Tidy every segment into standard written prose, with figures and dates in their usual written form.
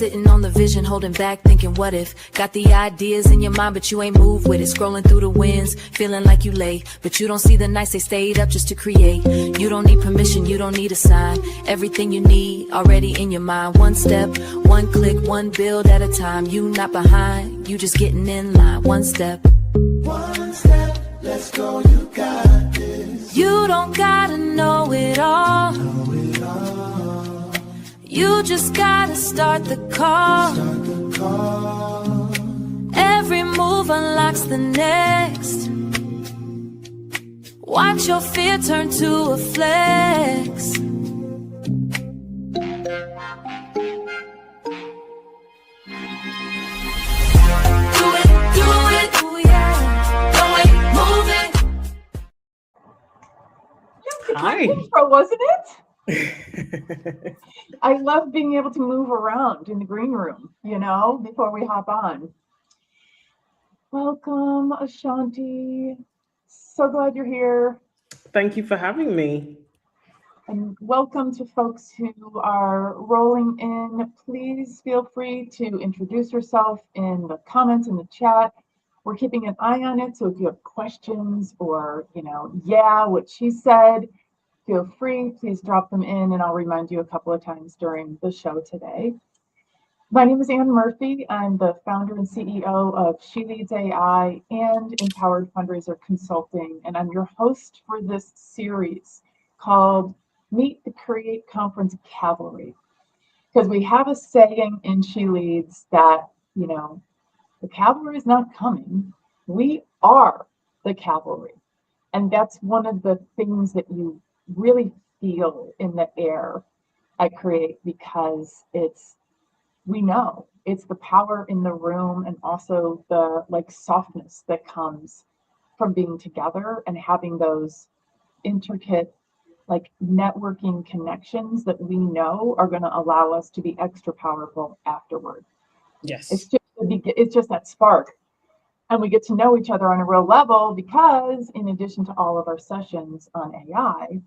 sitting on the vision, holding back, thinking what if. Got the ideas in your mind, but you ain't moved with it. Scrolling through the winds, feeling like you late, but you don't see the nights they stayed up just to create. You don't need permission, you don't need a sign. Everything you need already in your mind. One step, one click, one build at a time. You not behind, you just getting in line. One step, let's go, you got this. You don't gotta know it all. You just gotta start the call. Every move unlocks the next. Watch your fear turn to a flex. Hi. Intro, wasn't it? I love being able to move around in the green room, you know, before we hop on. Welcome, Ashanti. So glad you're here. Thank you for having me. And welcome to folks who are rolling in. Please feel free to introduce yourself in the comments in the chat. We're keeping an eye on it, so if you have questions or, you know, yeah, what she said, feel free, please drop them in and I'll remind you a couple of times during the show today. My name is 𝗂𝗵𝗲. I'm the founder and CEO of She Leads AI and Empowered Fundraiser Consulting, and I'm your host for this series called Meet the Create Conference Cavalry. Because we have a saying in She Leads that, you know, the cavalry is not coming. We are the cavalry. And that's one of the things that you really feel in the air at Create, because we know it's the power in the room and also the like softness that comes from being together and having those intricate like networking connections that we know are going to allow us to be extra powerful afterward. Yes. It's just that spark. And we get to know each other on a real level because in addition to all of our sessions on AI,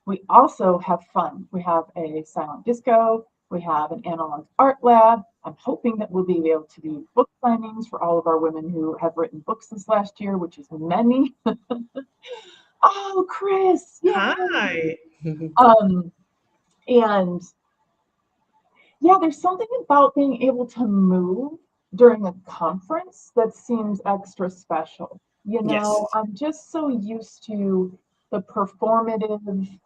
we also have fun. We have a silent disco, we have an analog art lab. I'm hoping that we'll be able to do book signings for all of our women who have written books this last year, which is many. Oh, Chris. Yeah. Hi. And yeah, there's something about being able to move during a conference that seems extra special. You know, Yes. I'm just so used to the performative,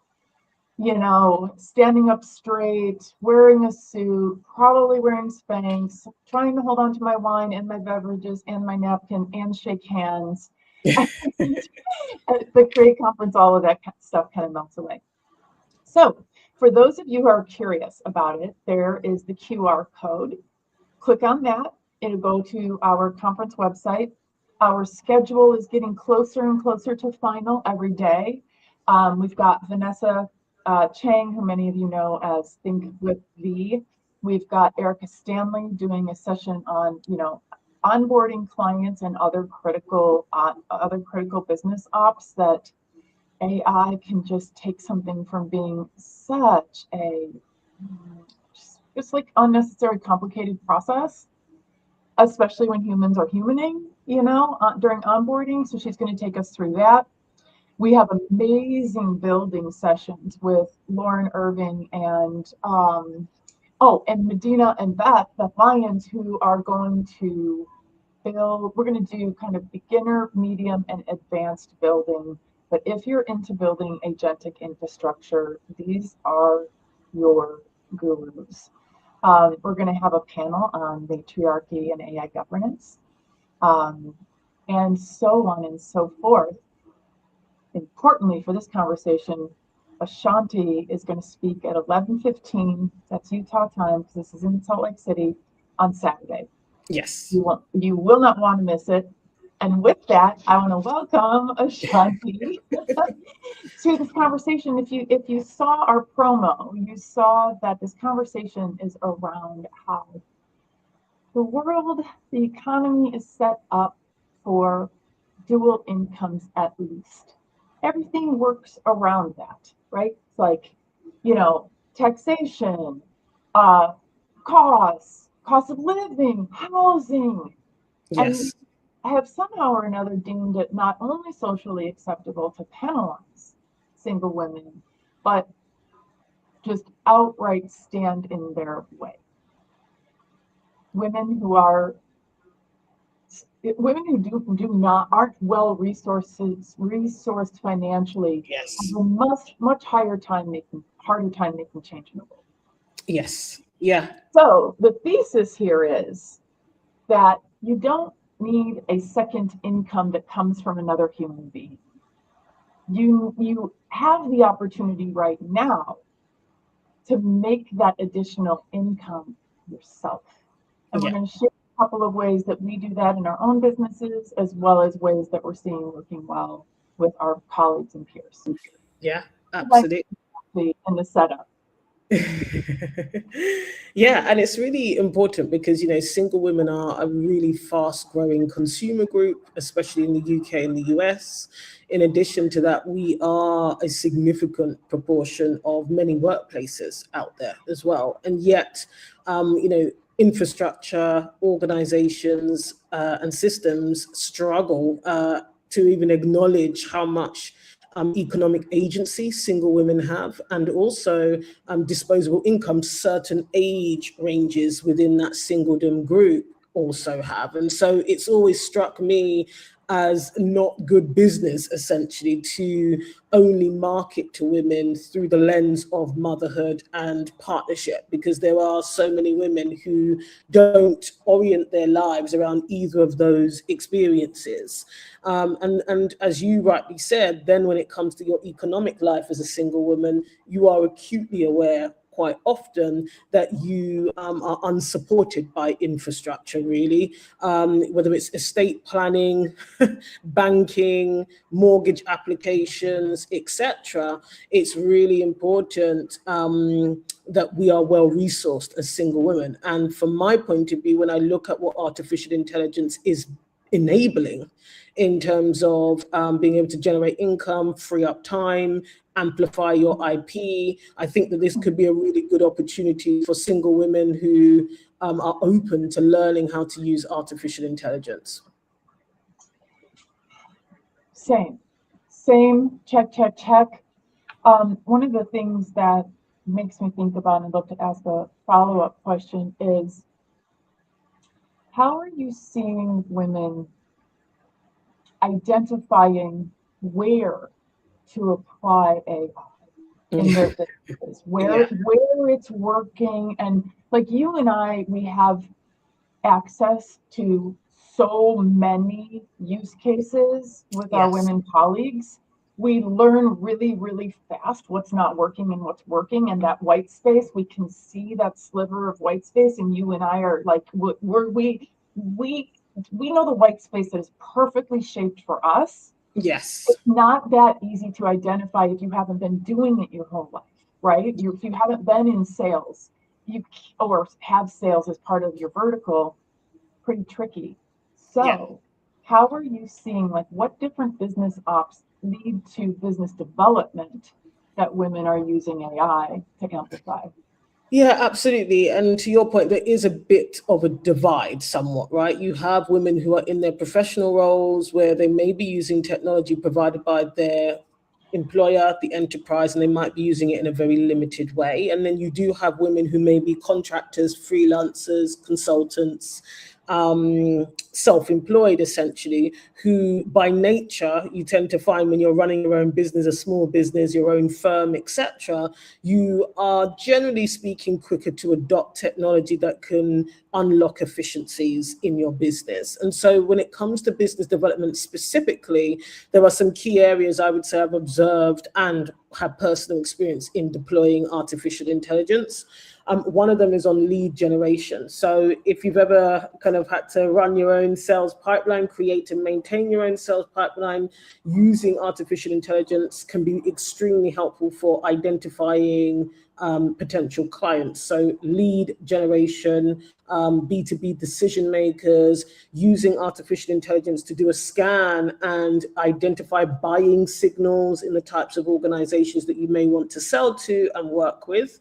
you know, standing up straight, wearing a suit, probably wearing Spanx, trying to hold on to my wine and my beverages and my napkin and shake hands. At the Create Conference, all of that stuff kind of melts away. So for those of you who are curious about it, there is the QR code. Click on that. It'll go to our conference website. Our schedule is getting closer and closer to final every day. We've got Vanessa Chang, who many of you know as Think with V. We've got Erica Stanley doing a session on, you know, onboarding clients and other critical business ops that AI can just take something from being such a just like unnecessary complicated process, especially when humans are humaning, you know, during onboarding. So she's going to take us through that. We have amazing building sessions with Lauren Irving and and Medina and Beth Lyons, who are going to build. We're going to do kind of beginner, medium, and advanced building. But if you're into building agentic infrastructure, these are your gurus. We're going to have a panel on matriarchy and AI governance, and so on and so forth. Importantly for this conversation, Ashanti is going to speak at 11:15. That's Utah time, because this is in Salt Lake City, on Saturday. Yes. You will not want to miss it. And with that, I want to welcome Ashanti to this conversation. If you saw our promo, you saw that this conversation is around how the world, the economy is set up for dual incomes at least. Everything works around that, right? It's like, you know, taxation, costs, cost of living, housing. Yes. And have somehow or another deemed it not only socially acceptable to penalize single women, but just outright stand in their way. Women who aren't well resourced financially, Yes. have a much harder time making change in the world. Yes. Yeah. So the thesis here is that you don't need a second income that comes from another human being. You have the opportunity right now to make that additional income yourself. And we're going to share a couple of ways that we do that in our own businesses, as well as ways that we're seeing working well with our colleagues and peers. Yeah, absolutely. In the setup. Yeah, and it's really important because, you know, single women are a really fast growing consumer group, especially in the UK and the US. In addition to that, we are a significant proportion of many workplaces out there as well. And yet, you know, infrastructure, organizations, and systems struggle to even acknowledge how much economic agency single women have, and also disposable income certain age ranges within that singledom group also have. And so it's always struck me as not good business, essentially, to only market to women through the lens of motherhood and partnership, because there are so many women who don't orient their lives around either of those experiences. And as you rightly said, then when it comes to your economic life as a single woman, you are acutely aware quite often that you are unsupported by infrastructure, really, whether it's estate planning, banking, mortgage applications, etc. It's really important that we are well resourced as single women. And from my point of view, when I look at what artificial intelligence is enabling in terms of being able to generate income, free up time, amplify your IP, I think that this could be a really good opportunity for single women who are open to learning how to use artificial intelligence. Same, check. One of the things that makes me think about, and I'd love to ask a follow-up question, is how are you seeing women identifying where to apply AI in their businesses, where it's working? And like you and I, we have access to so many use cases with our women colleagues. We learn really, really fast what's not working and what's working, and that white space, we can see that sliver of white space, and you and I are like, we know the white space that is perfectly shaped for us. Yes. It's not that easy to identify if you haven't been doing it your whole life, right? If you haven't been in sales, or have sales as part of your vertical, pretty tricky. So how are you seeing, like, what different business ops lead to business development that women are using AI to amplify? Yeah, absolutely. And to your point, there is a bit of a divide somewhat, right? You have women who are in their professional roles where they may be using technology provided by their employer, the enterprise, and they might be using it in a very limited way. And then you do have women who may be contractors, freelancers, consultants, self-employed, essentially, who by nature, you tend to find when you're running your own business, a small business, your own firm, etc., you are generally speaking quicker to adopt technology that can unlock efficiencies in your business. And so when it comes to business development specifically, there are some key areas I would say I've observed and have personal experience in deploying artificial intelligence. One of them is on lead generation. So if you've ever kind of had to run your own sales pipeline, create and maintain your own sales pipeline, using artificial intelligence can be extremely helpful for identifying potential clients. So lead generation, B2B decision makers, using artificial intelligence to do a scan and identify buying signals in the types of organizations that you may want to sell to and work with.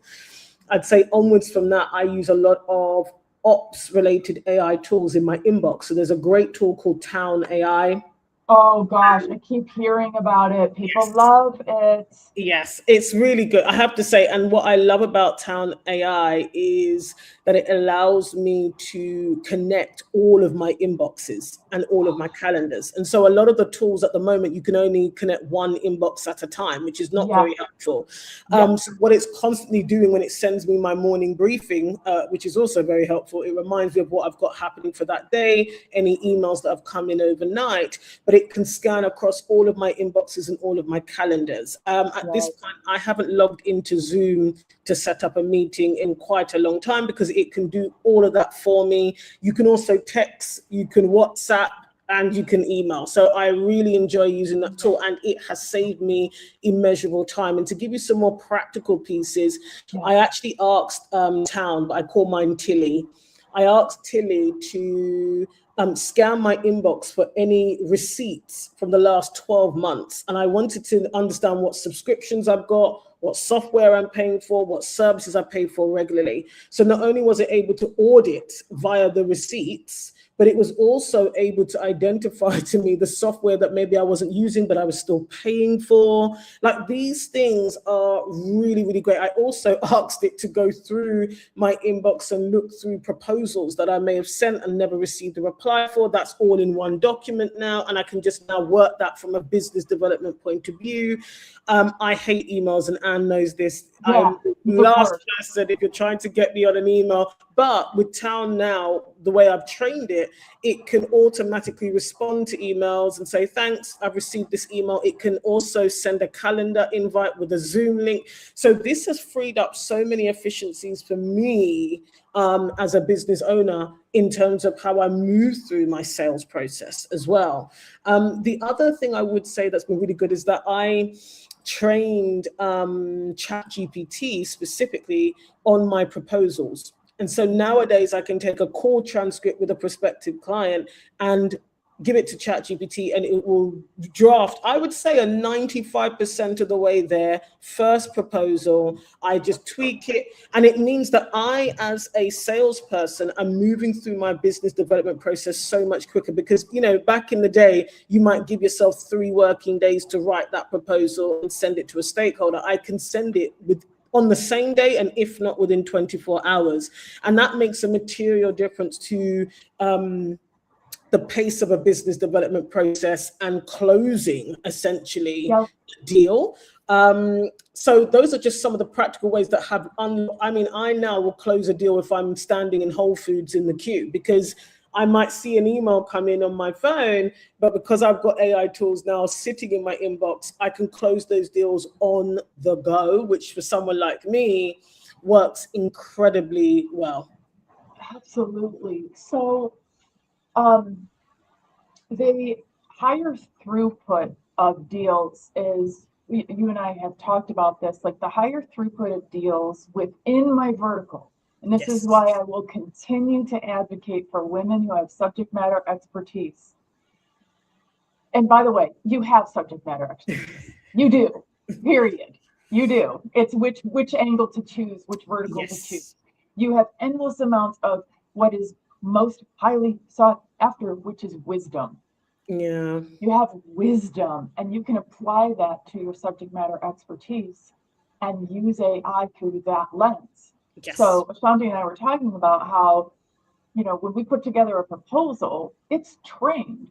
I'd say onwards from that, I use a lot of ops related AI tools in my inbox. So there's a great tool called Town AI. Oh gosh, I keep hearing about it. People love it. Yes, it's really good, I have to say. And what I love about Town AI is that it allows me to connect all of my inboxes and all of my calendars. And so a lot of the tools at the moment, you can only connect one inbox at a time, which is not very helpful. So what it's constantly doing when it sends me my morning briefing, which is also very helpful, it reminds me of what I've got happening for that day, any emails that have come in overnight, but it can scan across all of my inboxes and all of my calendars. At this point, I haven't logged into Zoom to set up a meeting in quite a long time because it can do all of that for me. You can also text, you can WhatsApp, and you can email. So I really enjoy using that tool, and it has saved me immeasurable time. And to give you some more practical pieces, I actually asked Town, but I call mine Tilly. I asked Tilly to scan my inbox for any receipts from the last 12 months. And I wanted to understand what subscriptions I've got, what software I'm paying for, what services I pay for regularly. So not only was it able to audit via the receipts, but it was also able to identify to me the software that maybe I wasn't using, but I was still paying for. Like, these things are really, really great. I also asked it to go through my inbox and look through proposals that I may have sent and never received a reply for. That's all in one document now, and I can just now work that from a business development point of view. I hate emails, and Anne knows this. I'm the last person if you're trying to get me on an email. But with Town now, the way I've trained it, it can automatically respond to emails and say, thanks, I've received this email. It can also send a calendar invite with a Zoom link. So this has freed up so many efficiencies for me as a business owner in terms of how I move through my sales process as well. The other thing I would say that's been really good is that I trained ChatGPT specifically on my proposals. And so nowadays I can take a call transcript with a prospective client and give it to ChatGPT, and it will draft, I would say, a 95% of the way there, first proposal. I just tweak it. And it means that I, as a salesperson, am moving through my business development process so much quicker because, you know, back in the day, you might give yourself 3 working days to write that proposal and send it to a stakeholder. I can send it on the same day, and if not within 24 hours. And that makes a material difference to the pace of a business development process and closing, essentially, the deal. So those are just some of the practical ways that have, I mean, I now will close a deal if I'm standing in Whole Foods in the queue, because I might see an email come in on my phone, but because I've got AI tools now sitting in my inbox, I can close those deals on the go, which for someone like me works incredibly well. Absolutely. So the higher throughput of deals is, you and I have talked about this, like the higher throughput of deals within my vertical. And this is why I will continue to advocate for women who have subject matter expertise. And by the way, you have subject matter expertise. You do, period. You do. It's which angle to choose, which vertical to choose. You have endless amounts of what is most highly sought after, which is wisdom. Yeah. You have wisdom, and you can apply that to your subject matter expertise and use AI through that lens. So Ashanti and I were talking about how, you know, when we put together a proposal, it's trained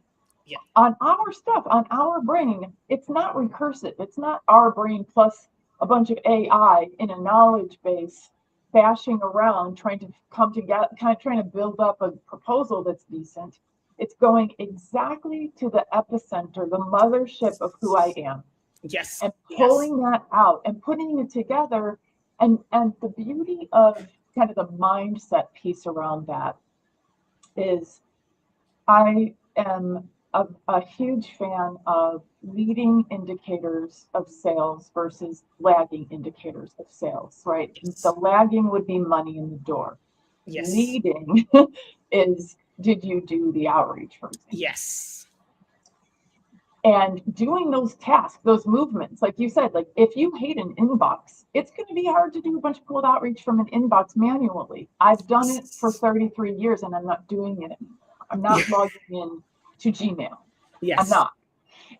on our stuff, on our brain. It's not recursive. It's not our brain plus a bunch of AI in a knowledge base bashing around trying to come together, kind of trying to build up a proposal that's decent. It's going exactly to the epicenter, the mothership of who I am. And pulling that out and putting it together. And the beauty of kind of the mindset piece around that is I am a huge fan of leading indicators of sales versus lagging indicators of sales, right? The lagging would be money in the door. Leading is, did you do the outreach, for example? And doing those tasks, those movements, like you said, like if you hate an inbox, it's going to be hard to do a bunch of cold outreach from an inbox manually. I've done it for 33 years and I'm not doing it anymore. I'm not logging in to Gmail. Yes. I'm not.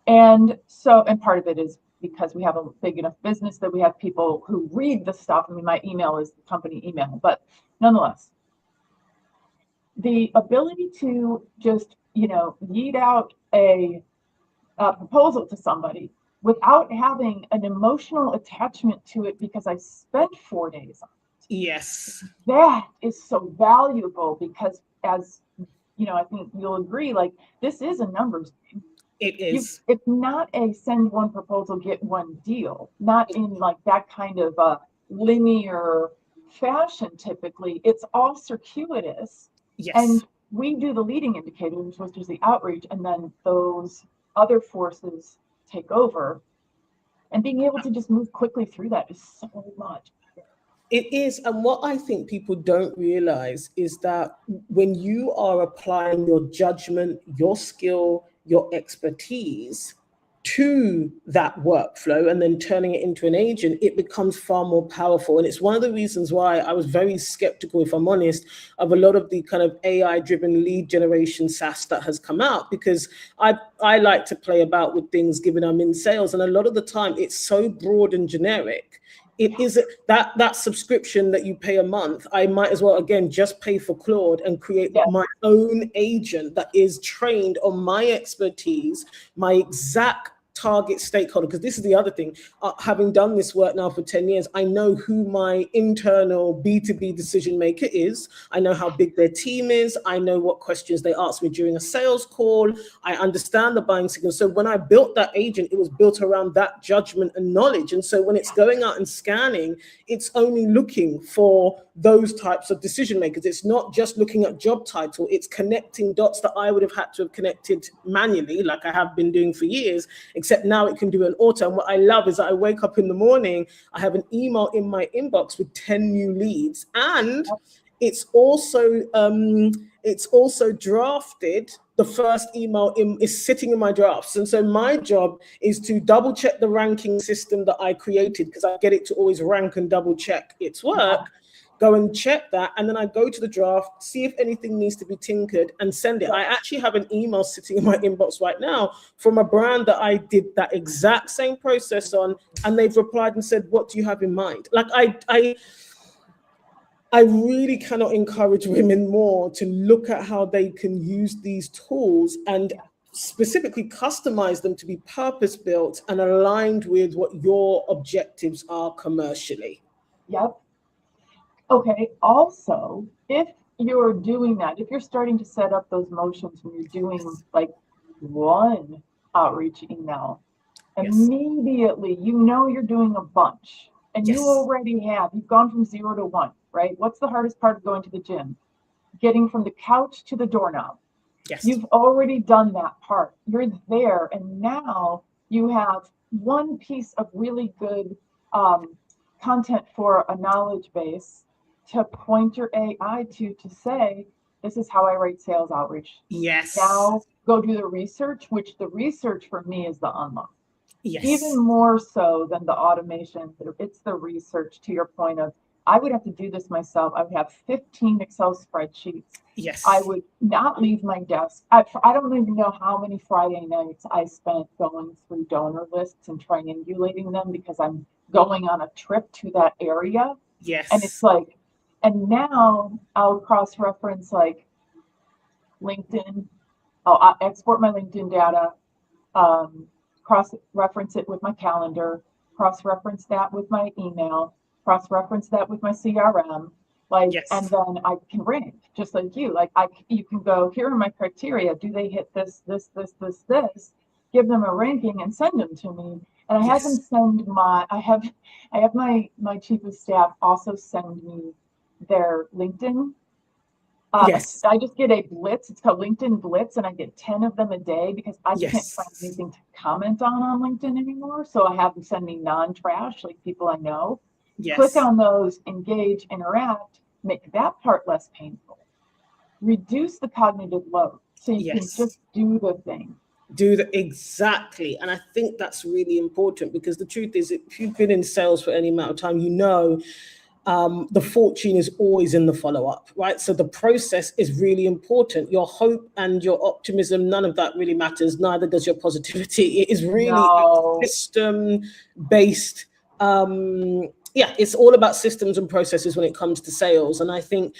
And so, and part of it is because we have a big enough business that we have people who read the stuff. I mean, my email is the company email, but nonetheless, the ability to just, yeet out a proposal to somebody without having an emotional attachment to it because I spent 4 days on it. Yes. That is so valuable because as, I think you'll agree, like this is a numbers game. It is. It's not a send one proposal, get one deal, not in like that kind of a linear fashion typically. It's all circuitous. Yes. And we do the leading indicators, which is the outreach, and then those other forces take over. And being able to just move quickly through that is so much better. It is. And what I think people don't realize is that when you are applying your judgment, your skill, your expertise to that workflow and then turning it into an agent, it becomes far more powerful. And it's one of the reasons why I was very skeptical, if I'm honest, of a lot of the kind of AI-driven lead generation SaaS that has come out, because I like to play about with things given I'm in sales. And a lot of the time it's so broad and generic. It is that subscription that you pay a month. I might as well, again, just pay for Claude and create my own agent that is trained on my expertise, my exact target stakeholder. Because this is the other thing, having done this work now for 10 years, I know who my internal B2B decision maker is. I know how big their team is. I know what questions they ask me during a sales call. I understand the buying signal. So when I built that agent, it was built around that judgment and knowledge. And so when it's going out and scanning, it's only looking for those types of decision makers. It's not just looking at job title, it's connecting dots that I would have had to have connected manually, like I have been doing for years, except now it can do an auto. And what I love is that I wake up in the morning, I have an email in my inbox with 10 new leads, and it's also drafted. The first email is sitting in my drafts. And so my job is to double check the ranking system that I created, because I get it to always rank and double check its work. Go and check that, and then I go to the draft, see if anything needs to be tinkered, and send it. I actually have an email sitting in my inbox right now from a brand that I did that exact same process on, and they've replied and said, what do you have in mind? Like I really cannot encourage women more to look at how they can use these tools and specifically customize them to be purpose-built and aligned with what your objectives are commercially. Yep. Okay, also, if you're doing that, if you're starting to set up those motions when you're doing like one outreach email, immediately you're doing a bunch, and you already you've gone from 0 to 1, right? What's the hardest part of going to the gym? Getting from the couch to the doorknob. Yes. You've already done that part. You're there, and now you have one piece of really good content for a knowledge base to point your AI to say, this is how I write sales outreach. Yes. Now go do the research, which the research for me is the unlock. Yes. Even more so than the automation, it's the research, to your point of, I would have to do this myself. I would have 15 Excel spreadsheets. Yes. I would not leave my desk. I don't even know how many Friday nights I spent going through donor lists and triangulating them, because I'm going on a trip to that area. Yes. And it's like, and now I'll cross-reference like LinkedIn. I'll export my LinkedIn data, cross-reference it with my calendar, cross-reference that with my email, cross-reference that with my CRM, and then I can rank just like you. Like you can go, here are my criteria. Do they hit this? Give them a ranking and send them to me. And I have them send I have my chief of staff also send me their LinkedIn. I just get a blitz. It's called LinkedIn Blitz, and I get 10 of them a day, because I can't find anything to comment on LinkedIn anymore. So I have them send me non-trash, like people I know. Click on those, engage, interact, make that part less painful. Reduce the cognitive load so you can just do the thing. Do that exactly. And I think that's really important, because the truth is, if you've been in sales for any amount of time, you know, the fortune is always in the follow-up, right? So the process is really important. Your hope and your optimism, none of that really matters. Neither does your positivity. It is really a system-based, yeah, it's all about systems and processes when it comes to sales. And I think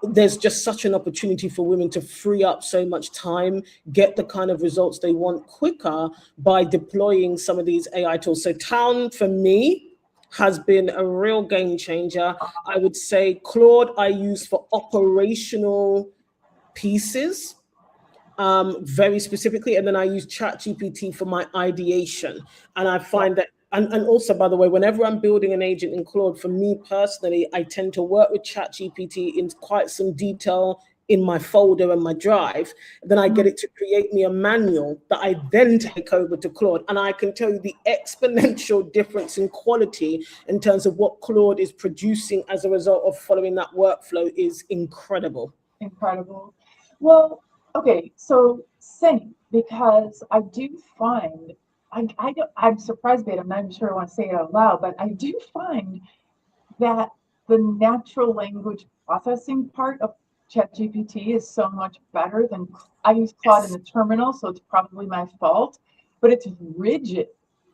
there's just such an opportunity for women to free up so much time, get the kind of results they want quicker by deploying some of these AI tools. So Town, for me, has been a real game changer. I would say Claude I use for operational pieces, very specifically, and then I use ChatGPT for my ideation. And I find that, and also, by the way, whenever I'm building an agent in Claude, for me personally, I tend to work with ChatGPT in quite some detail in my folder and my drive. Then I get it to create me a manual that I then take over to Claude. And I can tell you the exponential difference in quality in terms of what Claude is producing as a result of following that workflow is incredible. Incredible. Well, okay, so same, because I do find, I'm surprised by it, I'm not even sure I want to say it out loud, but I do find that the natural language processing part of ChatGPT is so much better than, I use Claude in the terminal, so it's probably my fault, but it's rigid.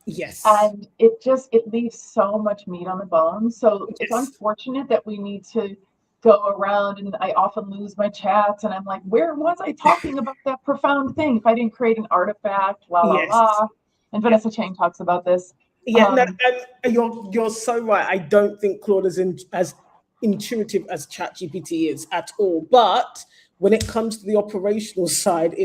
Yes. And it leaves so much meat on the bone. So it's unfortunate that we need to go around, and I often lose my chats, and I'm like, where was I talking about that profound thing if I didn't create an artifact, And Vanessa Chang talks about this. Yeah, no, and you're so right. I don't think Claude is as intuitive as ChatGPT is at all. But when it comes to the operational side,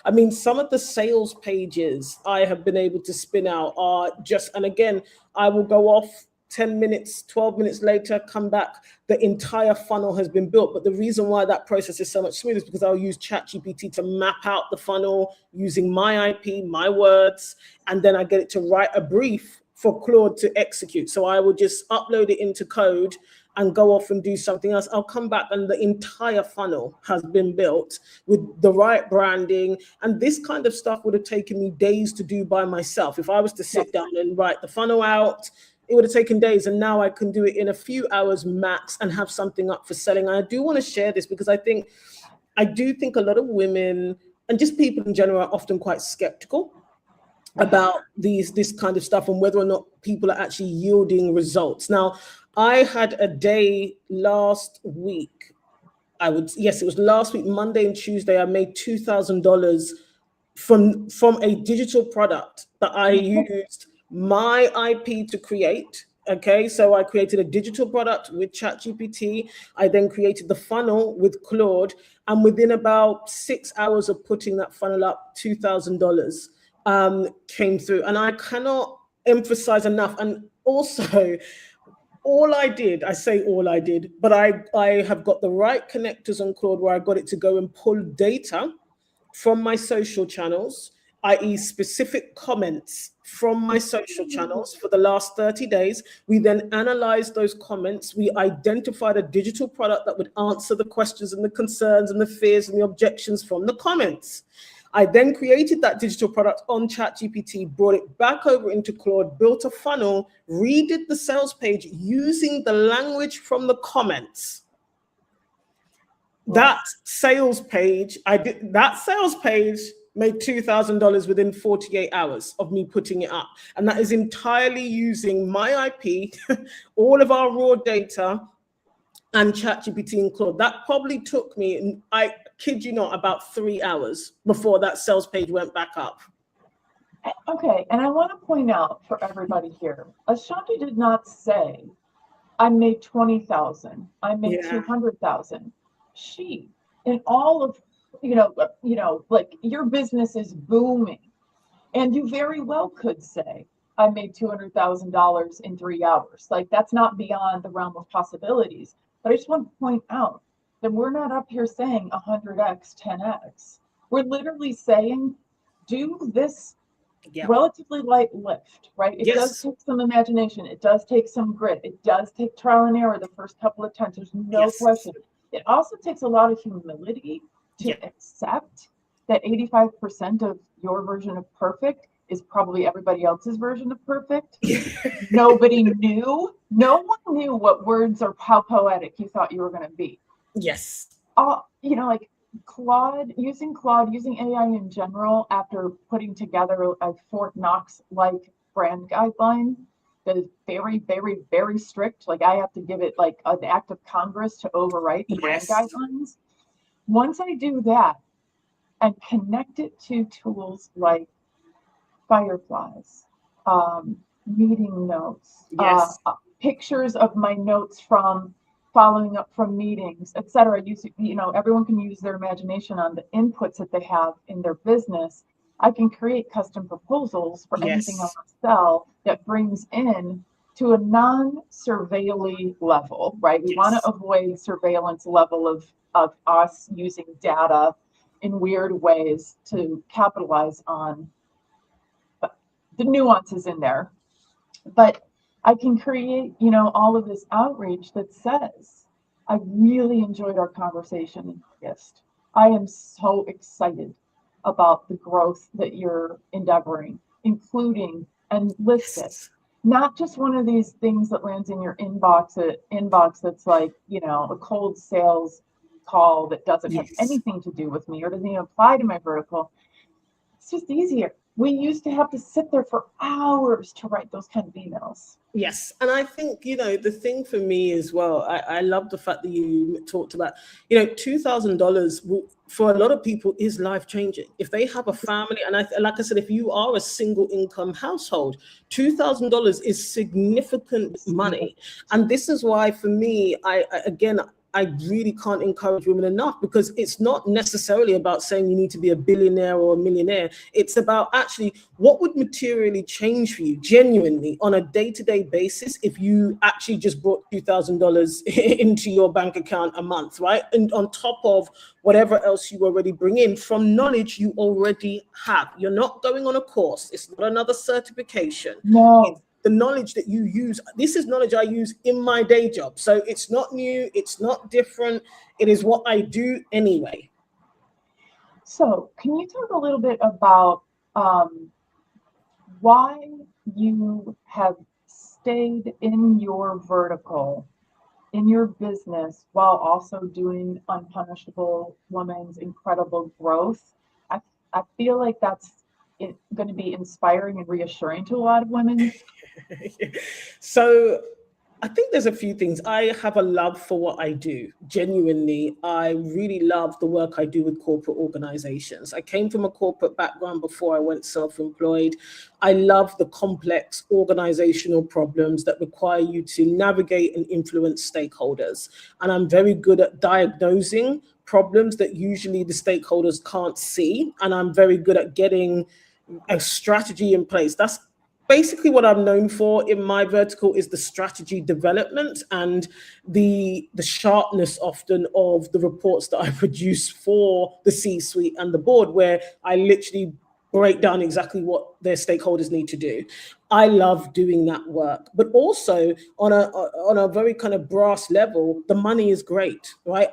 I mean, some of the sales pages I have been able to spin out are just, and again, I will go off 10 minutes, 12 minutes later, come back, the entire funnel has been built. But the reason why that process is so much smoother is because I'll use ChatGPT to map out the funnel using my IP, my words, and then I get it to write a brief for Claude to execute. So I will just upload it into code and go off and do something else. I'll come back and the entire funnel has been built with the right branding. And this kind of stuff would have taken me days to do by myself. If I was to sit down and write the funnel out, it would have taken days, and now I can do it in a few hours max and have something up for selling. And I do want to share this because I do think a lot of women and just people in general are often quite skeptical about this kind of stuff and whether or not people are actually yielding results. Now, I had a day last week. It was last week, Monday and Tuesday, I made $2,000 from a digital product that I used my IP to create. Okay, so I created a digital product with ChatGPT. I then created the funnel with Claude, and within about 6 hours of putting that funnel up, $2,000 came through. And I cannot emphasize enough. And also, all I did, but I have got the right connectors on Claude where I got it to go and pull data from my social channels, i.e. specific comments from my social channels for the last 30 days. We then analyzed those comments. We identified a digital product that would answer the questions and the concerns and the fears and the objections from the comments. I then created that digital product on ChatGPT, brought it back over into Claude, built a funnel, redid the sales page using the language from the comments. That sales page made $2,000 within 48 hours of me putting it up. And that is entirely using my IP, all of our raw data, and ChatGPT and Claude. That probably took me, I kid you not, about 3 hours before that sales page went back up. Okay, and I want to point out for everybody here, Ashanti did not say, I made 20,000, I made 200,000. She, in all of, like your business is booming, and you very well could say, I made $200,000 in 3 hours. Like, that's not beyond the realm of possibilities. But I just want to point out that we're not up here saying 100x, 10x. We're literally saying, do this relatively light lift, right? It does take some imagination. It does take some grit. It does take trial and error the first couple of times. There's no question. It also takes a lot of humility to accept that 85% of your version of perfect is probably everybody else's version of perfect. Nobody knew. No one knew what words or how poetic you thought you were going to be. Yes. You know, like using AI in general, after putting together a Fort Knox-like brand guideline that is very, very, very strict. Like, I have to give it like an act of Congress to overwrite the brand guidelines. Once I do that and connect it to tools like Fireflies, meeting notes, pictures of my notes from following up from meetings, etc. You know, everyone can use their imagination on the inputs that they have in their business. I can create custom proposals for anything I want to sell that brings in to a non-surveilly level, right? We want to avoid surveillance level of us using data in weird ways to capitalize on the nuances in there. But I can create, you know, all of this outreach that says, I really enjoyed our conversation in August. I am so excited about the growth that you're endeavoring, including, and list it. Not just one of these things that lands in your inbox that's like, you know, a cold sales call that doesn't have anything to do with me or doesn't even apply to my vertical. It's just easier. We used to have to sit there for hours to write those kind of emails. Yes. And I think, you know, the thing for me as well, I love the fact that you talked about, you know, $2,000 for a lot of people is life changing. If they have a family, and like I said, if you are a single income household, $2,000 is significant money. And this is why for me, I really can't encourage women enough, because it's not necessarily about saying you need to be a billionaire or a millionaire. It's about actually what would materially change for you genuinely on a day-to-day basis if you actually just brought $2,000 into your bank account a month, right? And on top of whatever else you already bring in from knowledge you already have. You're not going on a course. It's not another certification. No. It's the knowledge that you use. This is knowledge I use in my day job. So it's not new, it's not different. It is what I do anyway. So can you talk a little bit about why you have stayed in your vertical, in your business, while also doing Unpunishable Woman's incredible growth? I feel like that's going to be inspiring and reassuring to a lot of women. So I think there's a few things. I have a love for what I do. Genuinely, I really love the work I do with corporate organizations. I came from a corporate background before I went self-employed. I love the complex organizational problems that require you to navigate and influence stakeholders. And I'm very good at diagnosing problems that usually the stakeholders can't see. And I'm very good at getting a strategy in place. That's basically what I'm known for in my vertical, is the strategy development and the sharpness often of the reports that I produce for the C-suite and the board, where I literally break down exactly what their stakeholders need to do. I love doing that work, but also on a very kind of brass level, the money is great, right?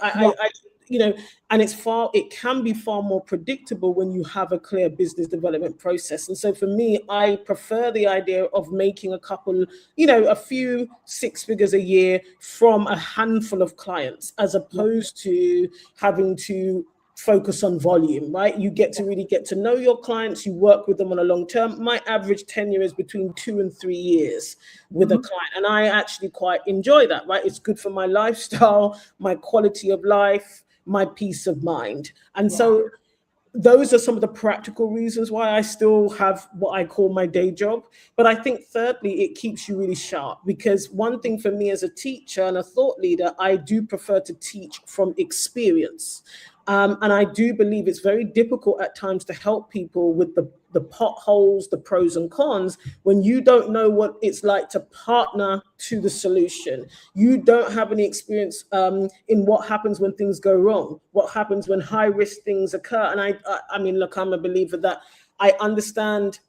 You know, and it can be far more predictable when you have a clear business development process. And so for me, I prefer the idea of making a few six figures a year from a handful of clients, as opposed to having to focus on volume, right? You get to really get to know your clients. You work with them on a long term. My average tenure is between 2 and 3 years with a client. And I actually quite enjoy that, right? It's good for my lifestyle, my quality of life, my peace of mind. And so those are some of the practical reasons why I still have what I call my day job. But I think thirdly, it keeps you really sharp, because one thing for me as a teacher and a thought leader, I do prefer to teach from experience. And I do believe it's very difficult at times to help people with the potholes, the pros and cons, when you don't know what it's like to partner to the solution. You don't have any experience in what happens when things go wrong, what happens when high risk things occur. And I mean, look, I'm a believer that I understand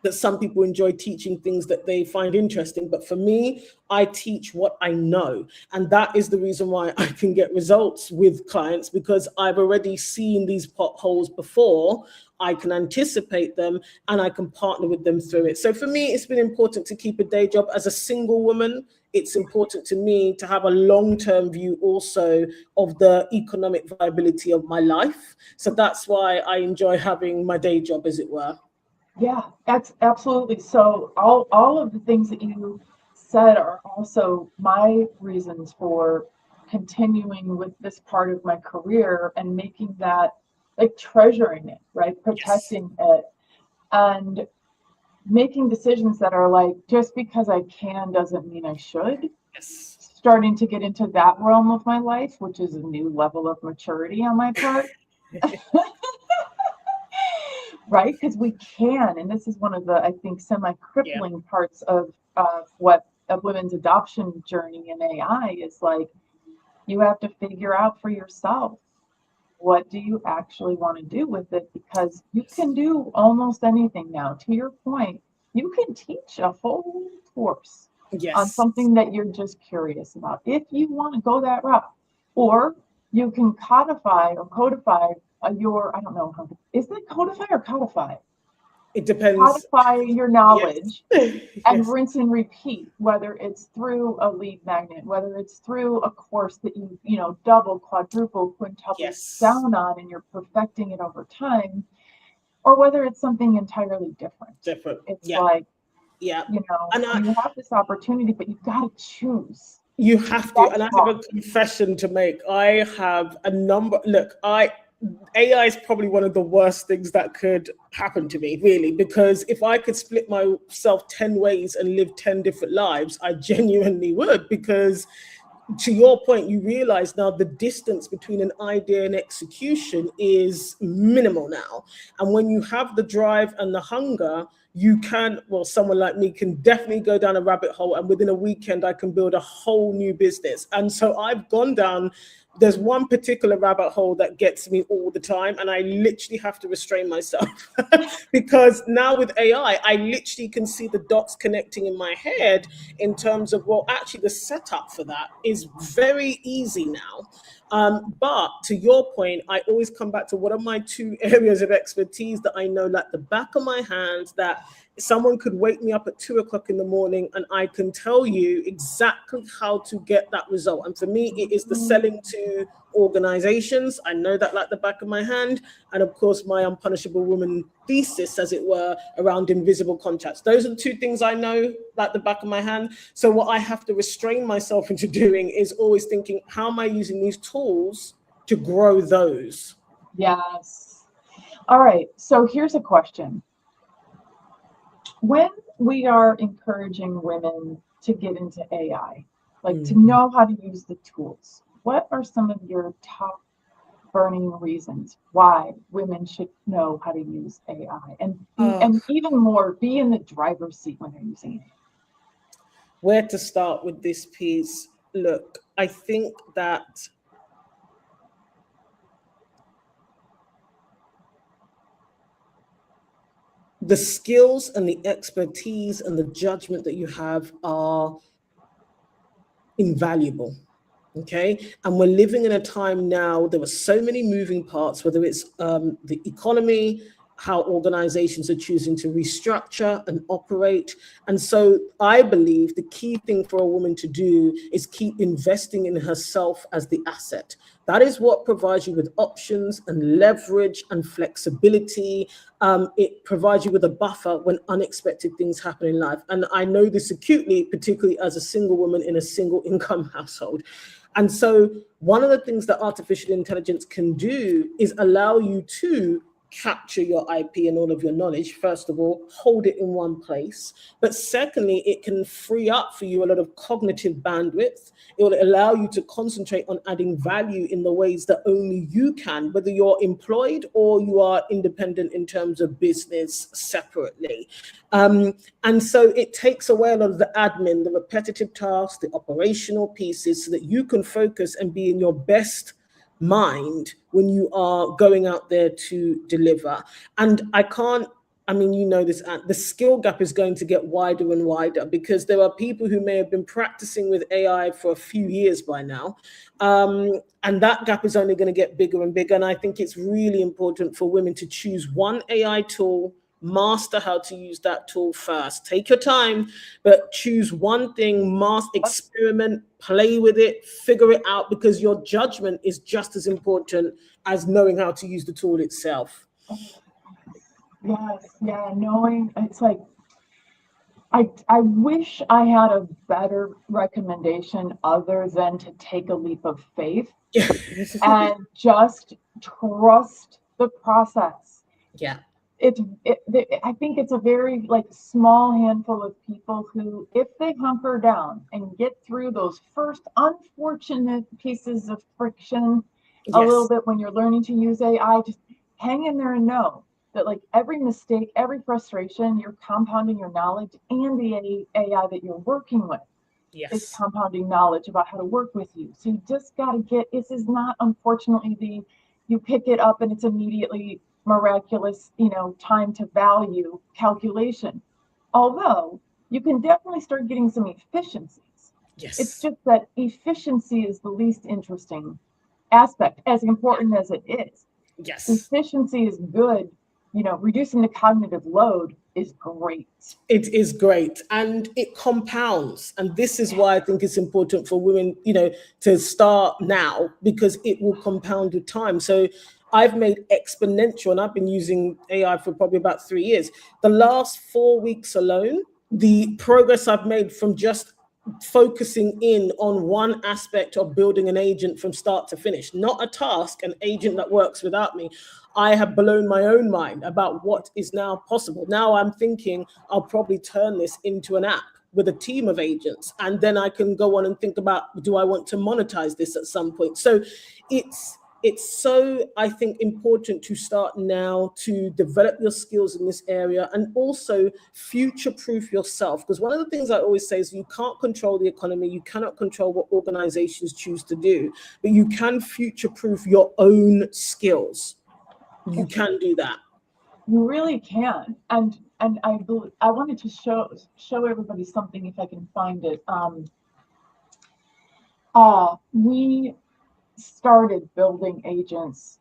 that some people enjoy teaching things that they find interesting. But for me, I teach what I know. And that is the reason why I can get results with clients, because I've already seen these potholes before. I can anticipate them and I can partner with them through it. So for me, it's been important to keep a day job. As a single woman, it's important to me to have a long-term view also of the economic viability of my life. So that's why I enjoy having my day job, as it were. Yeah, that's absolutely. So all of the things that you said are also my reasons for continuing with this part of my career and making that, like, treasuring it, right? Protecting it and making decisions that are like, just because I can doesn't mean I should. Yes. Starting to get into that realm of my life, which is a new level of maturity on my part. Right? Because we can, and this is one of the, I think, semi-crippling parts of what a women's adoption journey in AI is like. You have to figure out for yourself, what do you actually want to do with it? Because you can do almost anything now. To your point, you can teach a whole course on something that you're just curious about, if you want to go that route. Or you can codify your, I don't know, is it codify or codify? It depends. Codify your knowledge Yes. and rinse and repeat, whether it's through a lead magnet, whether it's through a course that you double, quadruple, quintuple down on, and you're perfecting it over time, or whether it's something entirely different. It's like, you have this opportunity, but you've got to choose. You have to. And I have a confession to make. I have a number. Look, AI is probably one of the worst things that could happen to me, really, because if I could split myself 10 ways and live 10 different lives, I genuinely would, because to your point, you realize now the distance between an idea and execution is minimal now. And when you have the drive and the hunger, you can, well, someone like me can definitely go down a rabbit hole, and within a weekend, I can build a whole new business. And so I've gone down, there's one particular rabbit hole that gets me all the time, and I literally have to restrain myself because now with AI, I literally can see the dots connecting in my head in terms of, well, actually the setup for that is very easy now. But to your point, I always come back to what are my two areas of expertise that I know like the back of my hand, that someone could wake me up at 2 o'clock in the morning and I can tell you exactly how to get that result. And for me, it is the selling to organizations. I know that like the back of my hand. And of course, my unpunishable woman thesis, as it were, around invisible contracts. Those are the two things I know like the back of my hand. So what I have to restrain myself into doing is always thinking, how am I using these tools to grow those? Yes. All right. So here's a question. When we are encouraging women to get into AI, like to know how to use the tools, what are some of your top burning reasons why women should know how to use AI? And even more, be in the driver's seat when they're using it. Where to start with this piece? Look, I think that the skills and the expertise and the judgment that you have are invaluable, okay? And we're living in a time now, there are so many moving parts, whether it's the economy, how organizations are choosing to restructure and operate. And so I believe the key thing for a woman to do is keep investing in herself as the asset. That is what provides you with options and leverage and flexibility. It provides you with a buffer when unexpected things happen in life. And I know this acutely, particularly as a single woman in a single income household. And so one of the things that artificial intelligence can do is allow you to capture your IP and all of your knowledge. First of all, hold it in one place. But secondly, it can free up for you a lot of cognitive bandwidth. It will allow you to concentrate on adding value in the ways that only you can, whether you're employed or you are independent in terms of business separately. And so it takes away a lot of the admin, the repetitive tasks, the operational pieces, so that you can focus and be in your best mind when you are going out there to deliver. And I I mean, you know this, the skill gap is going to get wider and wider because there are people who may have been practicing with AI for a few years by now. And that gap is only going to get bigger and bigger. And I think it's really important for women to choose one AI tool, master how to use that tool first. Take your time, but choose one thing, experiment, play with it, figure it out, because your judgment is just as important as knowing how to use the tool itself. Yes, yeah, knowing, it's like, I wish I had a better recommendation other than to take a leap of faith and just trust the process. Yeah. I think it's a very like small handful of people who, if they hunker down and get through those first unfortunate pieces of friction a little bit when you're learning to use AI, just hang in there and know that like every mistake, every frustration, you're compounding your knowledge, and the AI that you're working with is compounding knowledge about how to work with you. So you just got to this is not, unfortunately, you pick it up and it's immediately miraculous, time to value calculation. Although you can definitely start getting some efficiencies. Yes. It's just that efficiency is the least interesting aspect, as important as it is. Yes. Efficiency is good. Reducing the cognitive load is great. It is great, and it compounds. And this is why I think it's important for women, to start now, because it will compound with time. So I've made exponential, and I've been using AI for probably about 3 years. The last 4 weeks alone, the progress I've made from just focusing in on one aspect of building an agent from start to finish, not a task, an agent that works without me. I have blown my own mind about what is now possible. Now I'm thinking I'll probably turn this into an app with a team of agents, and then I can go on and think about, do I want to monetize this at some point? So it's so, I think, important to start now to develop your skills in this area, and also future-proof yourself. Because one of the things I always say is you can't control the economy, you cannot control what organizations choose to do, but you can future-proof your own skills. You can do that. You really can. And I wanted to show everybody something, if I can find it. We started building agents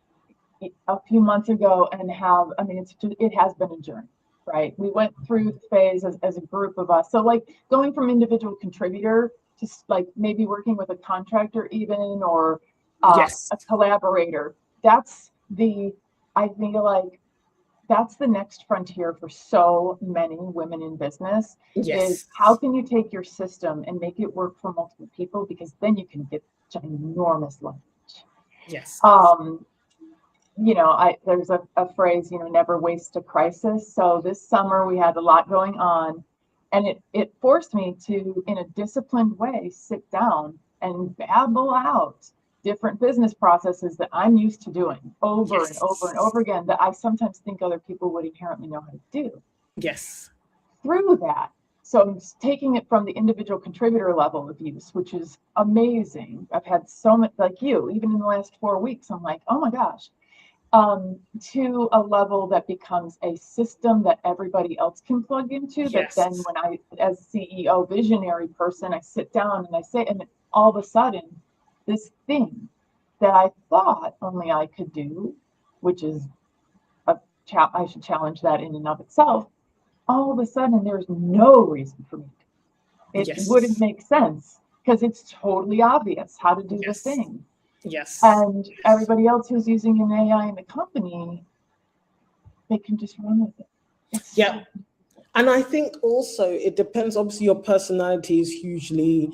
a few months ago, and it has been a journey, right? We went through the phase as a group of us. So like going from individual contributor to like maybe working with a contractor even, or a collaborator. I feel like that's the next frontier for so many women in business. Is how can you take your system and make it work for multiple people, because then you can get ginormous leverage. Yes. There's a phrase, never waste a crisis. So this summer we had a lot going on, and it forced me to, in a disciplined way, sit down and babble out different business processes that I'm used to doing over and over and over again, that I sometimes think other people would inherently know how to do. Yes. Through that. So I'm taking it from the individual contributor level of use, which is amazing. I've had so much, like you, even in the last 4 weeks, I'm like, oh my gosh, to a level that becomes a system that everybody else can plug into. That then when I, as CEO, visionary person, I sit down and I say, and all of a sudden, this thing that I thought only I could do, which is I should challenge that in and of itself. All of a sudden, there's no reason for me. It wouldn't make sense, because it's totally obvious how to do the thing. Yes. And everybody else who's using an AI in the company, they can just run with it. And I think also it depends. Obviously, your personality is hugely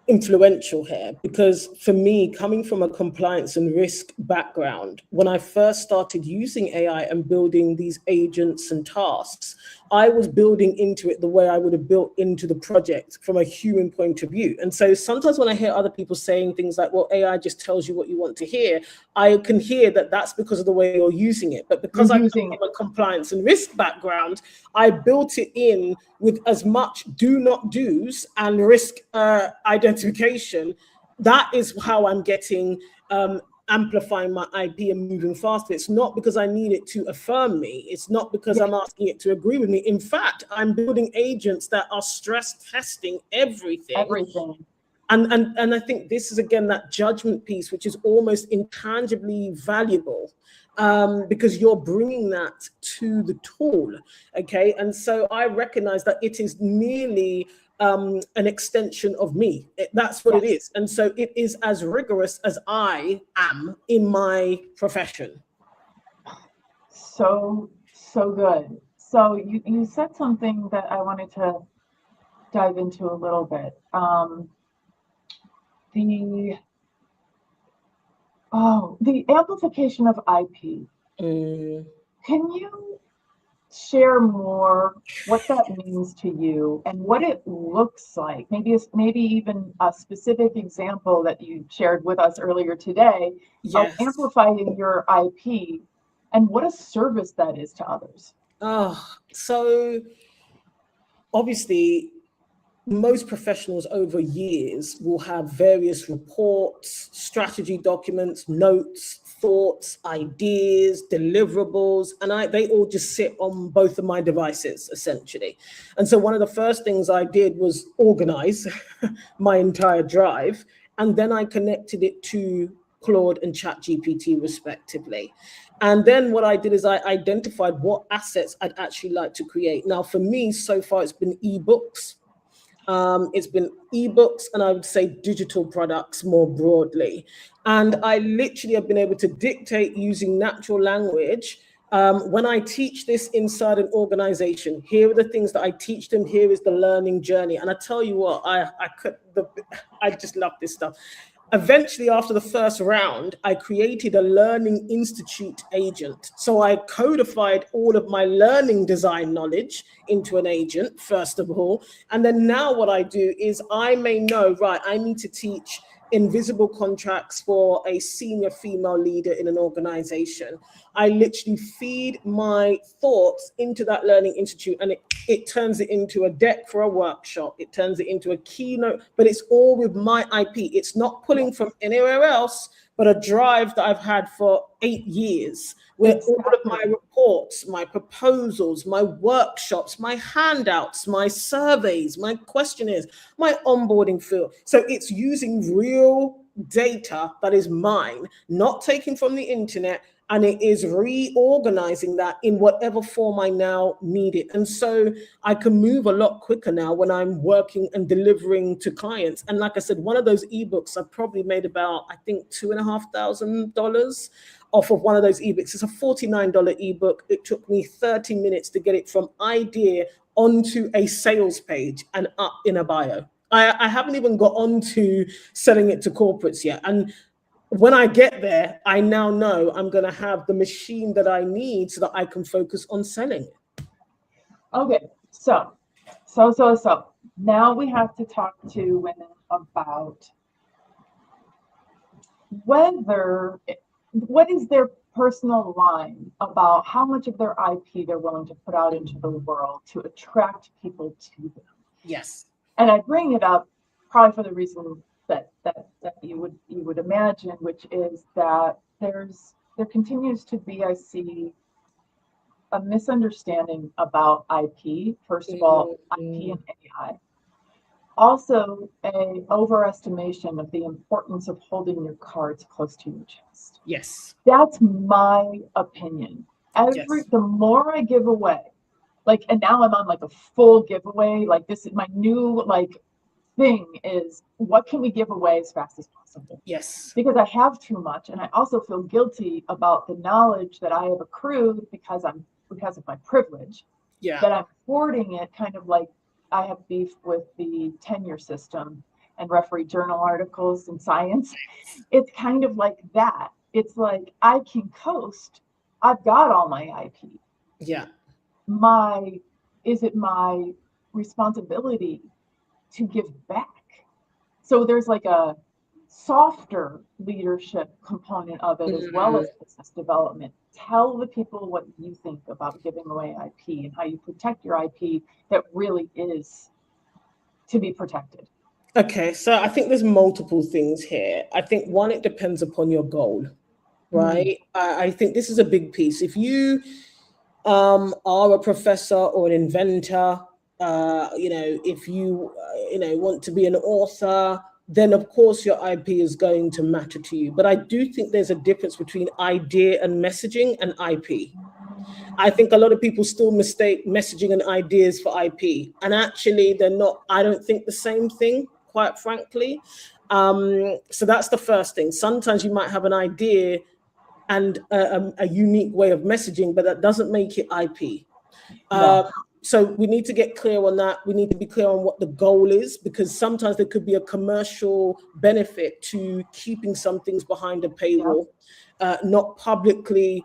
influential here, because for me, coming from a compliance and risk background, when I first started using AI and building these agents and tasks, I was building into it the way I would have built into the project from a human point of view. And so sometimes when I hear other people saying things like, well, AI just tells you what you want to hear, I can hear that that's because of the way you're using it. But because I'm from a compliance and risk background, I built it in with as much do not do's and risk identification. That is how I'm getting amplifying my IP and moving faster. It's not because I need it to affirm me. It's not because I'm asking it to agree with me. In fact, I'm building agents that are stress testing everything. And I think this is, again, that judgment piece, which is almost intangibly valuable, because you're bringing that to the tool, okay? And so I recognize that it is merely an extension of me. That's what it is. And so it is as rigorous as I am in my profession. So good. So you said something that I wanted to dive into a little bit. The amplification of IP. Can you share more what that means to you and what it looks like? Maybe even a specific example that you shared with us earlier today of amplifying your IP and what a service that is to others. So obviously, most professionals over years will have various reports, strategy documents, notes, thoughts, ideas, deliverables, and they all just sit on both of my devices, essentially. And so one of the first things I did was organize my entire drive, and then I connected it to Claude and ChatGPT respectively. And then what I did is I identified what assets I'd actually like to create. Now, for me, so far, it's been ebooks. It's been ebooks, and I would say digital products more broadly. And I literally have been able to dictate using natural language. When I teach this inside an organization, here are the things that I teach them. Here is the learning journey. And I tell you what, I just love this stuff. Eventually, after the first round, I created a learning institute agent. So I codified all of my learning design knowledge into an agent, first of all. And then now what I do is I may know, right, I need to teach invisible contracts for a senior female leader in an organization. I literally feed my thoughts into that learning institute, and it turns it into a deck for a workshop. It turns it into a keynote, but it's all with my IP. It's not pulling from anywhere else, but a drive that I've had for 8 years, where all of my reports, my proposals, my workshops, my handouts, my surveys, my questionnaires, my onboarding field. So it's using real data that is mine, not taken from the internet, and it is reorganizing that in whatever form I now need it. And so I can move a lot quicker now when I'm working and delivering to clients. And like I said, one of those ebooks, I probably made about, I think, $2,500 off of one of those ebooks. It's a $49 ebook. It took me 30 minutes to get it from idea onto a sales page and up in a bio. I haven't even got onto selling it to corporates yet. And when I get there, I now know I'm going to have the machine that I need so that I can focus on selling it. Okay, so now we have to talk to women about what is their personal line about how much of their IP they're willing to put out into the world to attract people to them. Yes. And I bring it up probably for the reason that you would imagine, which is that there continues to be, I see, a misunderstanding about IP. First of all, IP and AI. Also, an overestimation of the importance of holding your cards close to your chest. Yes. That's my opinion. The more I give away, and now I'm on a full giveaway, this is my new thing is, what can we give away as fast as possible? Yes. Because I have too much, and I also feel guilty about the knowledge that I have accrued because of my privilege. Yeah. That I'm hoarding it, kind of like I have beef with the tenure system and referee journal articles in science. It's kind of like that. It's like, I can coast. I've got all my IP. Yeah. Is it my responsibility to give back? So there's a softer leadership component of it, as well as business development. Tell the people what you think about giving away IP and how you protect your IP that really is to be protected. Okay, so I think there's multiple things here. I think one, it depends upon your goal, right? I think this is a big piece. If you are a professor or an inventor, if you, want to be an author, then of course your IP is going to matter to you. But I do think there's a difference between idea and messaging and IP. I think a lot of people still mistake messaging and ideas for IP, and actually they're not, I don't think, the same thing, quite frankly. So that's the first thing. Sometimes you might have an idea and a unique way of messaging, but that doesn't make it IP. No. So we need to get clear on that. We need to be clear on what the goal is, because sometimes there could be a commercial benefit to keeping some things behind a paywall, not publicly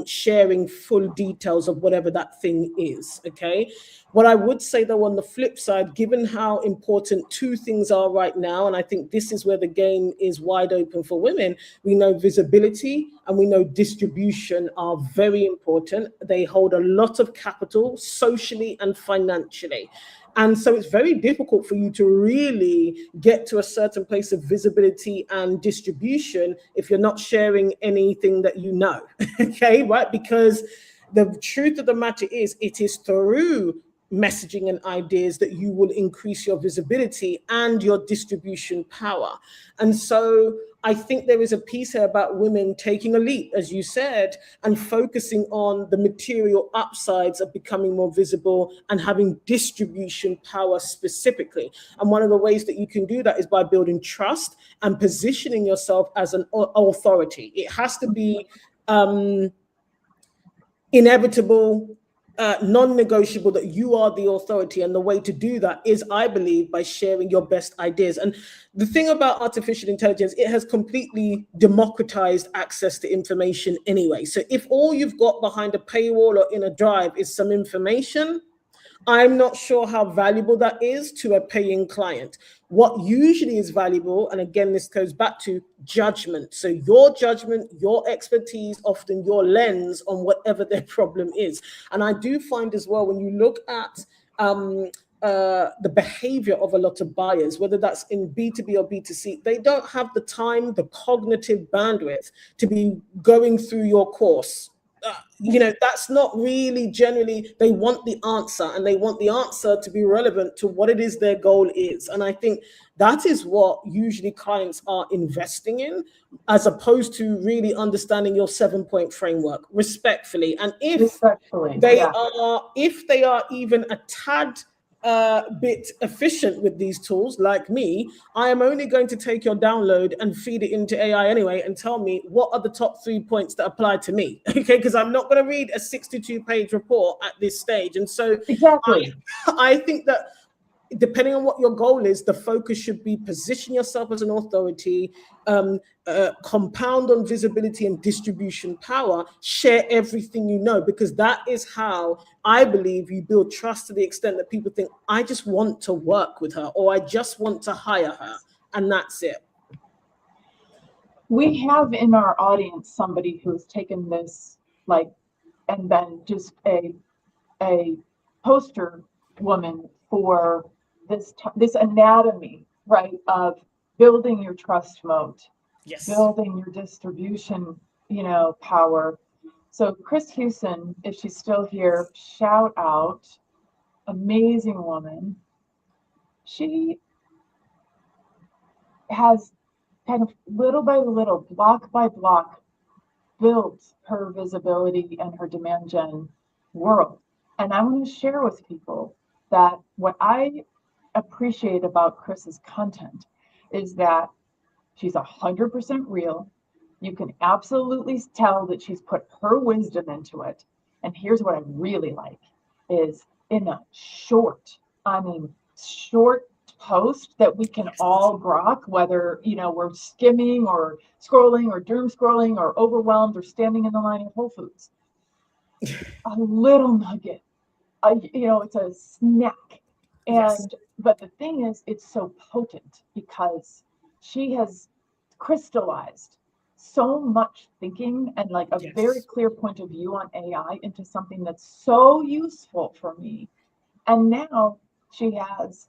sharing full details of whatever that thing is, okay? What I would say though, on the flip side, given how important two things are right now, and I think this is where the game is wide open for women, we know visibility and we know distribution are very important. They hold a lot of capital socially and financially. And so it's very difficult for you to really get to a certain place of visibility and distribution if you're not sharing anything that you know, okay, right? Because the truth of the matter is, it is through messaging and ideas that you will increase your visibility and your distribution power. And so I think there is a piece here about women taking a leap, as you said, and focusing on the material upsides of becoming more visible and having distribution power specifically. And one of the ways that you can do that is by building trust and positioning yourself as an authority. It has to be inevitable, non-negotiable, that you are the authority. And the way to do that is, I believe, by sharing your best ideas. And the thing about artificial intelligence, it has completely democratized access to information anyway. So if all you've got behind a paywall or in a drive is some information, I'm not sure how valuable that is to a paying client. What usually is valuable, and again, this goes back to judgment. So your judgment, your expertise, often your lens on whatever their problem is. And I do find as well, when you look at the behavior of a lot of buyers, whether that's in B2B or B2C, they don't have the time, the cognitive bandwidth to be going through your course. That's not really generally, they want the answer, and they want the answer to be relevant to what it is their goal is. And I think that is what usually clients are investing in, as opposed to really understanding your 7-point framework, respectfully. And if they are even a tad bit efficient with these tools, like me, I am only going to take your download and feed it into AI anyway and tell me what are the top 3 points that apply to me, okay? Because I'm not going to read a 62-page report at this stage. And so I think that depending on what your goal is, the focus should be position yourself as an authority, compound on visibility and distribution power, share everything you know, because that is how I believe you build trust to the extent that people think, I just want to work with her, or I just want to hire her, and that's it. We have in our audience somebody who's taken this, and been just a poster woman for this anatomy, right, of building your trust moat, building your distribution, power. So Chris Hewson, if she's still here, shout out, amazing woman. She has kind of little by little, block by block, built her visibility and her demand gen world. And I want to share with people that what I appreciate about Chris's content is that she's 100% real. You can absolutely tell that she's put her wisdom into it. And here's what I really like is in a short post that we can all grok, whether we're skimming or scrolling or doom scrolling or overwhelmed or standing in the line at Whole Foods. A little nugget, it's a snack. And but the thing is, it's so potent because she has crystallized so much thinking and a very clear point of view on AI into something that's so useful for me. And now she has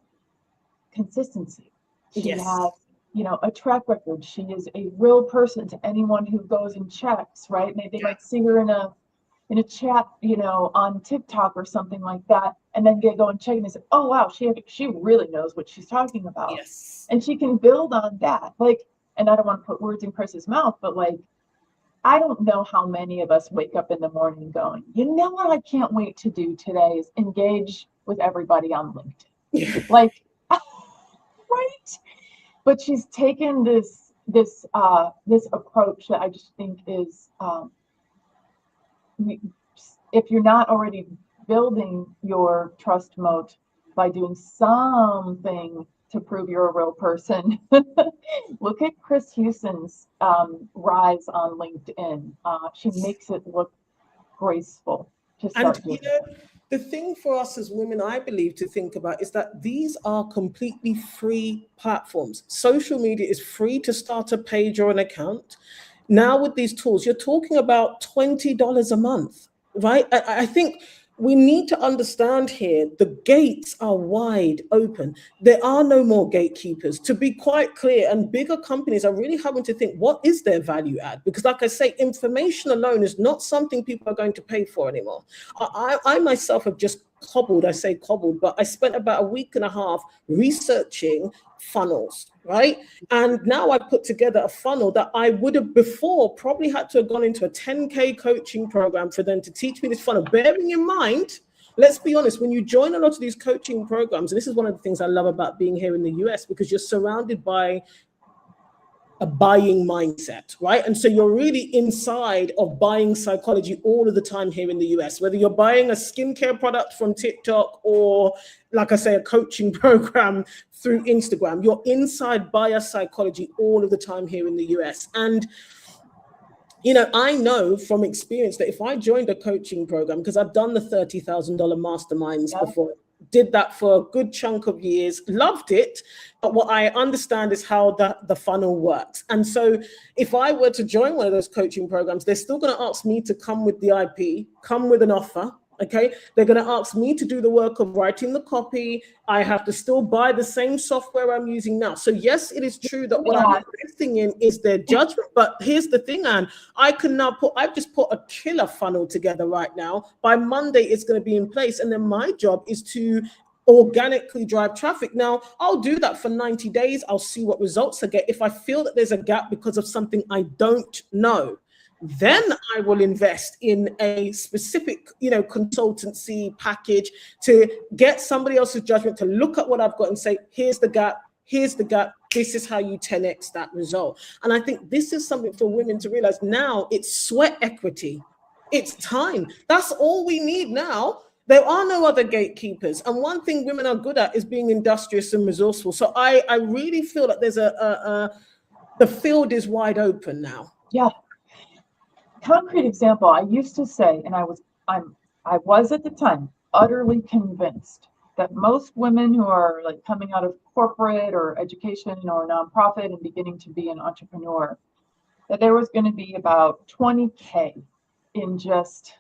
consistency. She Yes. has, you know, a track record. She is a real person to anyone who goes and checks, right? Maybe they might see her in a chat, you know, on TikTok or something like that, and then they go and check and they say, oh wow, she really knows what she's talking about. Yes. And she can build on that. Like, and I don't want to put words in Chris's mouth, but like, I don't know how many of us wake up in the morning going, you know what I can't wait to do today is engage with everybody on LinkedIn. Like, right? But she's taken this approach that I just think is, if you're not already building your trust moat by doing something to prove you're a real person, look at Chris Houston's rise on LinkedIn. She makes it look graceful to start doing. The thing for us as women, I believe, to think about is that these are completely free platforms. Social media is free to start a page or an account. Now with these tools, you're talking about $20 a month, right? I think we need to understand here, the gates are wide open. There are no more gatekeepers, to be quite clear, and bigger companies are really having to think, what is their value add? Because like I say, information alone is not something people are going to pay for anymore. I myself have just cobbled, I say cobbled, but I spent about a week and a half researching funnels, right? And now I put together a funnel that I would have before probably had to have gone into a 10K coaching program for them to teach me this funnel. Bearing in mind, let's be honest, when you join a lot of these coaching programs, and this is one of the things I love about being here in the US, because you're surrounded by a buying mindset, right? And so you're really inside of buying psychology all of the time here in the US, whether you're buying a skincare product from TikTok or, like I say, a coaching program through Instagram, you're inside buyer psychology all of the time here in the US. And, you know, I know from experience that if I joined a coaching program, because I've done the $30,000 masterminds before, did that for a good chunk of years, loved it. But what I understand is how the funnel works. And so if I were to join one of those coaching programs, they're still going to ask me to come with the IP, come with an offer. Okay, they're going to ask me to do the work of writing the copy. I have to still buy the same software I'm using now. So yes, it is true that what I'm investing in is their judgment. But here's the thing, Anne, I've just put a killer funnel together right now. By Monday, it's going to be in place. And then my job is to organically drive traffic. Now, I'll do that for 90 days. I'll see what results I get. If I feel that there's a gap because of something I don't know, then I will invest in a specific, you know, consultancy package to get somebody else's judgment, to look at what I've got and say, here's the gap, this is how you 10x that result. And I think this is something for women to realize now. It's sweat equity. It's time. That's all we need now. There are no other gatekeepers. And one thing women are good at is being industrious and resourceful. So I really feel that there's the field is wide open now. Yeah. Concrete example, I used to say, and I was at the time utterly convinced that most women who are like coming out of corporate or education or nonprofit and beginning to be an entrepreneur, that there was going to be about 20K in just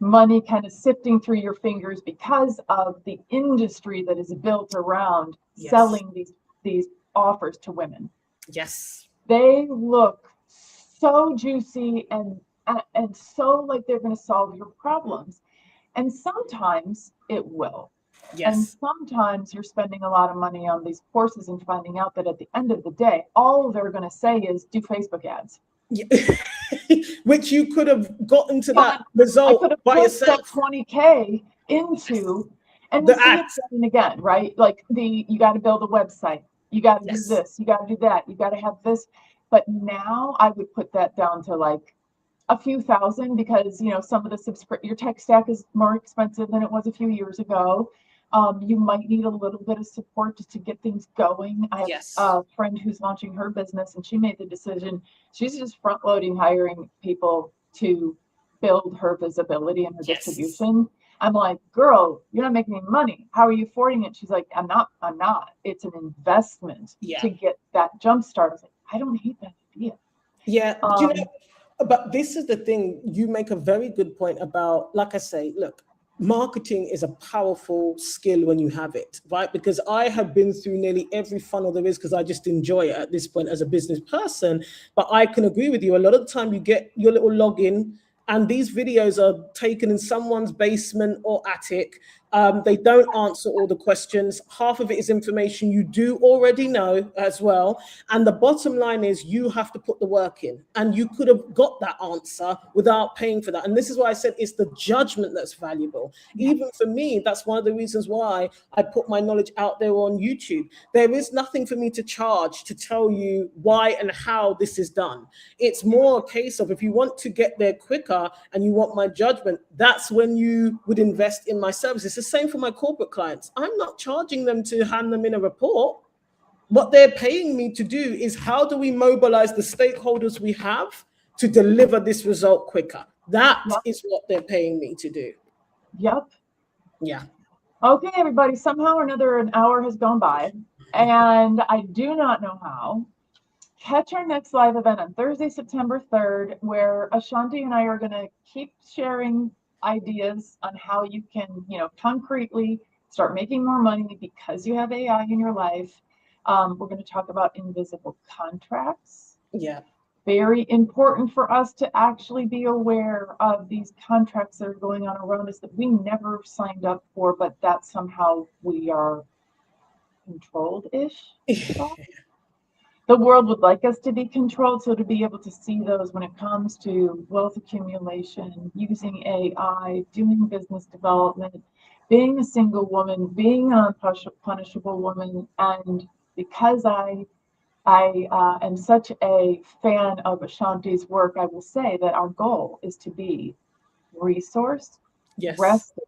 money kind of sifting through your fingers because of the industry that is built around selling these offers to women. Yes. They look so juicy and so like they're going to solve your problems. And sometimes it will. Yes. And sometimes you're spending a lot of money on these courses and finding out that at the end of the day, all they're going to say is do Facebook ads. Yeah. Which you could have gotten to that result by yourself. That 20K into, and the ads again, right? Like you got to build a website. You got to do this. You got to do that. You got to have this. But now I would put that down to like a few thousand, because, you know, some of the your tech stack is more expensive than it was a few years ago. You might need a little bit of support just to get things going. I have a friend who's launching her business, and she made the decision. She's just front loading hiring people to build her visibility and her distribution. I'm like, girl, you're not making any money. How are you affording it? She's like, I'm not. It's an investment to get that jump start. I was like, I don't hate that idea. Yeah. You know, but this is the thing. You make a very good point about, like I say, look, marketing is a powerful skill when you have it, right? Because I have been through nearly every funnel there is because I just enjoy it at this point as a business person. But I can agree with you. A lot of the time you get your little login and these videos are taken in someone's basement or attic. They don't answer all the questions. Half of it is information you do already know as well. And the bottom line is you have to put the work in. And you could have got that answer without paying for that. And this is why I said it's the judgment that's valuable. Even for me, that's one of the reasons why I put my knowledge out there on YouTube. There is nothing for me to charge to tell you why and how this is done. It's more a case of if you want to get there quicker and you want my judgment, that's when you would invest in my services. It's the same for my corporate clients. I'm not charging them to hand them in a report. What they're paying me to do is how do we mobilize the stakeholders we have to deliver this result quicker? That is what they're paying me to do. Yep. Yeah. Okay, everybody, somehow or another an hour has gone by and I do not know how. Catch our next live event on Thursday, September 3rd, where Ashanti and I are going to keep sharing ideas on how you can, concretely start making more money because you have AI in your life. We're going to talk about invisible contracts. Yeah. Very important for us to actually be aware of these contracts that are going on around us that we never signed up for, but that somehow we are controlled-ish. The world would like us to be controlled, so to be able to see those when it comes to wealth accumulation, using AI, doing business development, being a single woman, being an unpunishable woman, and because I am such a fan of Ashanti's work, I will say that our goal is to be resourced, rested.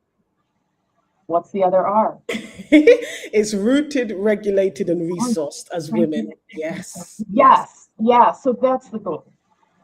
What's the other R? It's rooted, regulated, and resourced as women. Yes. Yes. Yeah. So that's the goal.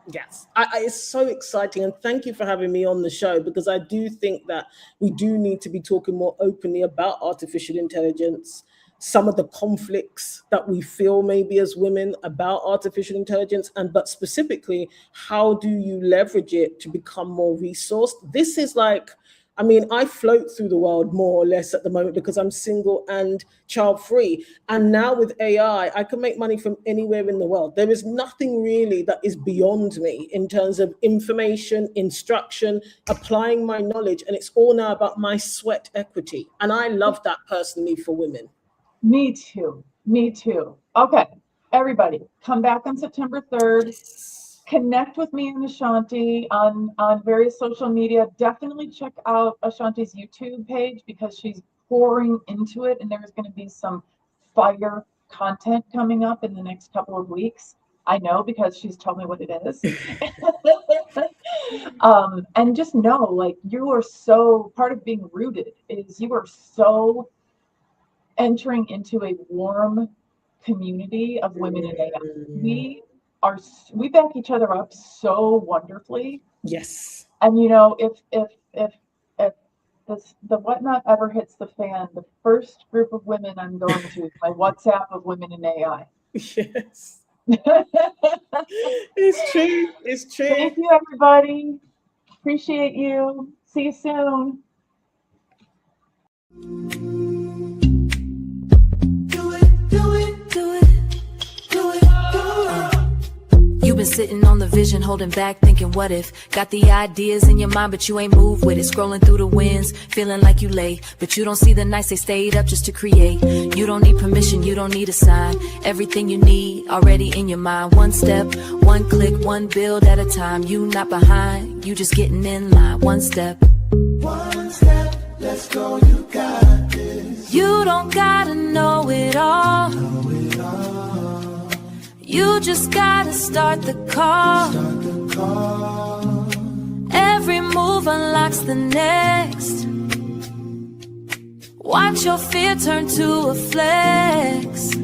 Yes. It's so exciting. And thank you for having me on the show, because I do think that we do need to be talking more openly about artificial intelligence, some of the conflicts that we feel maybe as women about artificial intelligence, but specifically, how do you leverage it to become more resourced? This is like, I float through the world more or less at the moment because I'm single and child-free. And now with AI, I can make money from anywhere in the world. There is nothing really that is beyond me in terms of information, instruction, applying my knowledge. And it's all now about my sweat equity. And I love that personally for women. Me too. Me too. Okay, everybody, come back on September 3rd. Connect with me and Ashanti on various social media. Definitely check out Ashanti's YouTube page because she's pouring into it, and there's going to be some fire content coming up in the next couple of weeks. I know because she's told me what it is. And just know, like, you are so, part of being rooted is you are so entering into a warm community of women in AI. We back each other up so wonderfully. Yes. And if the whatnot ever hits the fan, the first group of women I'm going to is my WhatsApp of women in AI. Yes. It's true. It's true. Thank you, everybody. Appreciate you. See you soon. You've been sitting on the vision, holding back, thinking what if. Got the ideas in your mind, but you ain't moved with it. Scrolling through the winds, feeling like you late, but you don't see the nights they stayed up just to create. You don't need permission, you don't need a sign. Everything you need already in your mind. One step, one click, one build at a time. You not behind, you just getting in line. One step, let's go, you got this. You don't gotta know it all. You just gotta start the call. Every move unlocks the next. Watch your fear turn to a flex.